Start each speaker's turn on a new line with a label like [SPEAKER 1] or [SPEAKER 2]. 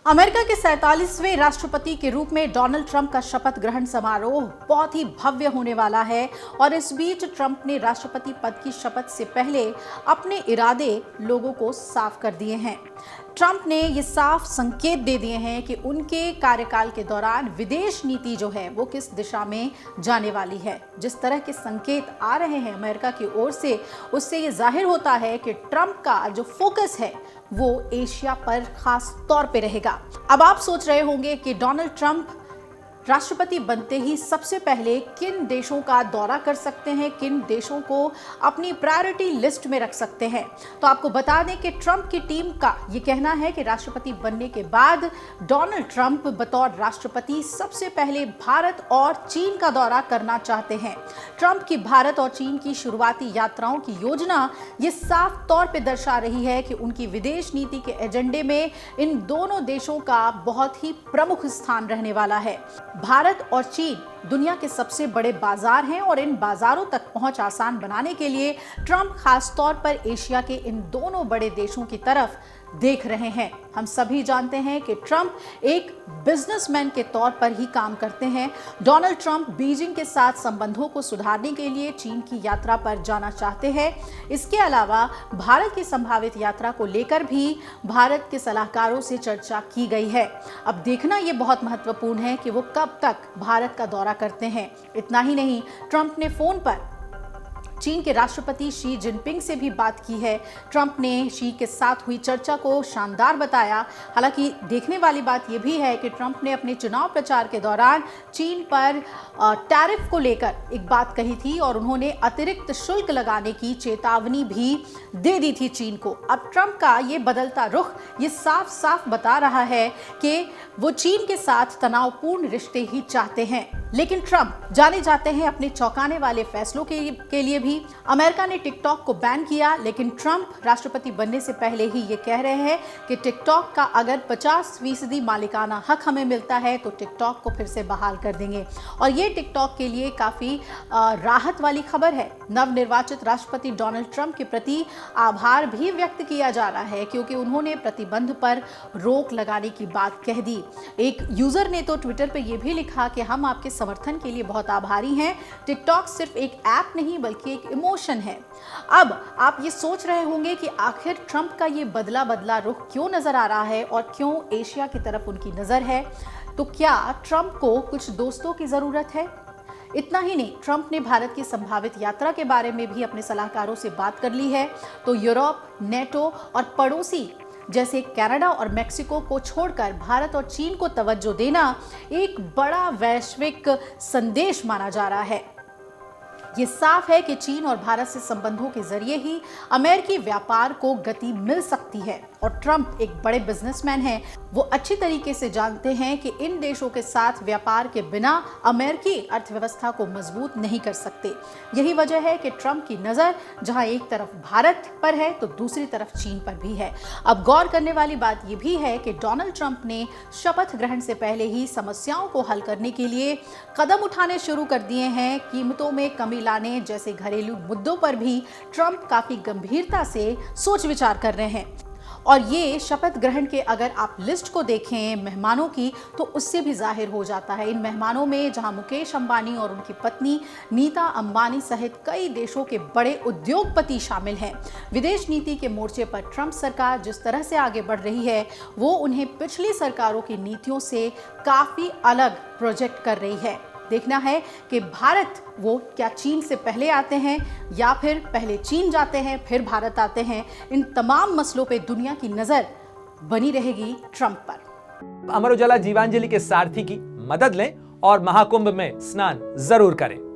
[SPEAKER 1] America के 47वें राष्ट्रपति के रूप में डोनाल्ड ट्रंप का शपथ ग्रहण समारोह बहुत ही भव्य होने वाला है और इस बीच ट्रंप ने राष्ट्रपति पद की शपथ से पहले अपने इरादे लोगों को साफ कर दिए हैं। ट्रंप ने ये साफ संकेत दे दिए हैं कि उनके कार्यकाल के दौरान विदेश नीति जो है वो किस दिशा में जाने वाली है। जिस तरह के संकेत आ रहे हैं अमेरिका की ओर से, उससे ये जाहिर होता है कि ट्रंप का जो फोकस है वो एशिया पर खास तौर पे रहेगा। अब आप सोच रहे होंगे कि डोनाल्ड ट्रंप राष्ट्रपति बनते ही सबसे पहले किन देशों का दौरा कर सकते हैं, किन देशों को अपनी प्रायोरिटी लिस्ट में रख सकते हैं। तो आपको बता दें कि ट्रंप की टीम का ये कहना है कि राष्ट्रपति बनने के बाद डोनाल्ड ट्रंप बतौर राष्ट्रपति सबसे पहले भारत और चीन का दौरा करना चाहते हैं। ट्रंप की भारत और चीन की शुरुआती यात्राओं की योजना ये साफ तौर पर दर्शा रही है कि उनकी विदेश नीति के एजेंडे में इन दोनों देशों का बहुत ही प्रमुख स्थान रहने वाला है। भारत और चीन दुनिया के सबसे बड़े बाजार हैं और इन बाजारों तक पहुंच आसान बनाने के लिए ट्रंप खास तौर पर एशिया के इन दोनों बड़े देशों की तरफ देख रहे हैं। हम सभी जानते हैं कि ट्रंप एक बिजनेसमैन के तौर पर ही काम करते हैं। डोनाल्ड ट्रंप बीजिंग के साथ संबंधों को सुधारने के लिए चीन की यात्रा पर जाना चाहते हैं। इसके अलावा भारत की संभावित यात्रा को लेकर भी भारत के सलाहकारों से चर्चा की गई है। अब देखना यह बहुत महत्वपूर्ण है कि वो कब तक भारत का दौरा करते हैं। इतना ही नहीं, ट्रंप ने फोन पर चीन के राष्ट्रपति शी जिनपिंग से भी बात की है। ट्रंप ने शी के साथ हुई चर्चा को शानदार बताया। हालांकि देखने वाली बात यह भी है कि ट्रंप ने अपने चुनाव प्रचार के दौरान चीन पर टैरिफ को लेकर एक बात कही थी और उन्होंने अतिरिक्त शुल्क लगाने की चेतावनी भी दे दी थी चीन को। अब ट्रंप का ये बदलता रुख ये साफ साफ बता रहा है कि वो चीन के साथ तनावपूर्ण रिश्ते ही चाहते हैं। लेकिन ट्रंप जाने जाते हैं अपने चौंकाने वाले फैसलों के लिए भी। अमेरिका ने टिकटॉक को बैन किया, लेकिन ट्रंप राष्ट्रपति बनने से पहले ही ये कह रहे हैं कि टिकटॉक का अगर 50% मालिकाना हक हमें मिलता है तो टिकटॉक को फिर से बहाल कर देंगे। और ये टिकटॉक के लिए काफी राहत वाली खबर है। नवनिर्वाचित राष्ट्रपति डोनाल्ड ट्रंप के प्रति आभार भी व्यक्त किया जा रहा है क्योंकि उन्होंने प्रतिबंध पर रोक लगाने की बात कह दी। एक यूजर ने तो ट्विटर पर यह भी लिखा कि हम आपके समर्थन के लिए बहुत आभारी हैं। टिकटॉक सिर्फ एक ऐप नहीं बल्कि एक इमोशन है। अब आप ये सोच रहे होंगे कि आखिर ट्रंप का ये बदला रुख क्यों नजर आ रहा है और क्यों एशिया की तरफ उनकी नजर है। तो क्या ट्रंप को कुछ दोस्तों की जरूरत है? इतना ही नहीं, ट्रंप ने भारत की संभावित यात्रा के बारे में भी अपने सलाहकारों से बात कर ली है। तो यूरोप, नेटो और पड़ोसी जैसे कनाडा और मेक्सिको को छोड़कर भारत और चीन को तवज्जो देना एक बड़ा वैश्विक संदेश माना जा रहा है। ये साफ है कि चीन और भारत से संबंधों के जरिए ही अमेरिकी व्यापार को गति मिल सकती है और ट्रंप एक बड़े बिजनेसमैन हैं। वो अच्छी तरीके से जानते हैं कि इन देशों के साथ व्यापार के बिना अमेरिकी अर्थव्यवस्था को मजबूत नहीं कर सकते। यही वजह है कि ट्रंप की नजर जहां एक तरफ भारत पर है तो दूसरी तरफ चीन पर भी है। अब गौर करने वाली बात यह भी है कि डोनाल्ड ट्रंप ने शपथ ग्रहण से पहले ही समस्याओं को हल करने के लिए कदम उठाने शुरू कर दिए हैं। कीमतों में कमी लाने जैसे घरेलू मुद्दों पर भी ट्रंप काफी गंभीरता से सोच विचार कर रहे हैं। और ये शपथ ग्रहण के अगर आप लिस्ट को देखें मेहमानों की तो उससे भी जाहिर हो जाता है। इन मेहमानों में जहां मुकेश अंबानी और उनकी पत्नी नीता अंबानी सहित कई देशों के बड़े उद्योगपति शामिल हैं। विदेश नीति के मोर्चे पर ट्रंप सरकार जिस तरह से आगे बढ़ रही है वो उन्हें पिछली सरकारों की नीतियों से काफी अलग प्रोजेक्ट कर रही है। देखना है कि भारत वो क्या चीन से पहले आते हैं या फिर पहले चीन जाते हैं फिर भारत आते हैं। इन तमाम मसलों पे दुनिया की नजर बनी रहेगी ट्रंप पर।
[SPEAKER 2] अमर उजाला जीवांजलि के सारथी की मदद लें और महाकुंभ में स्नान जरूर करें।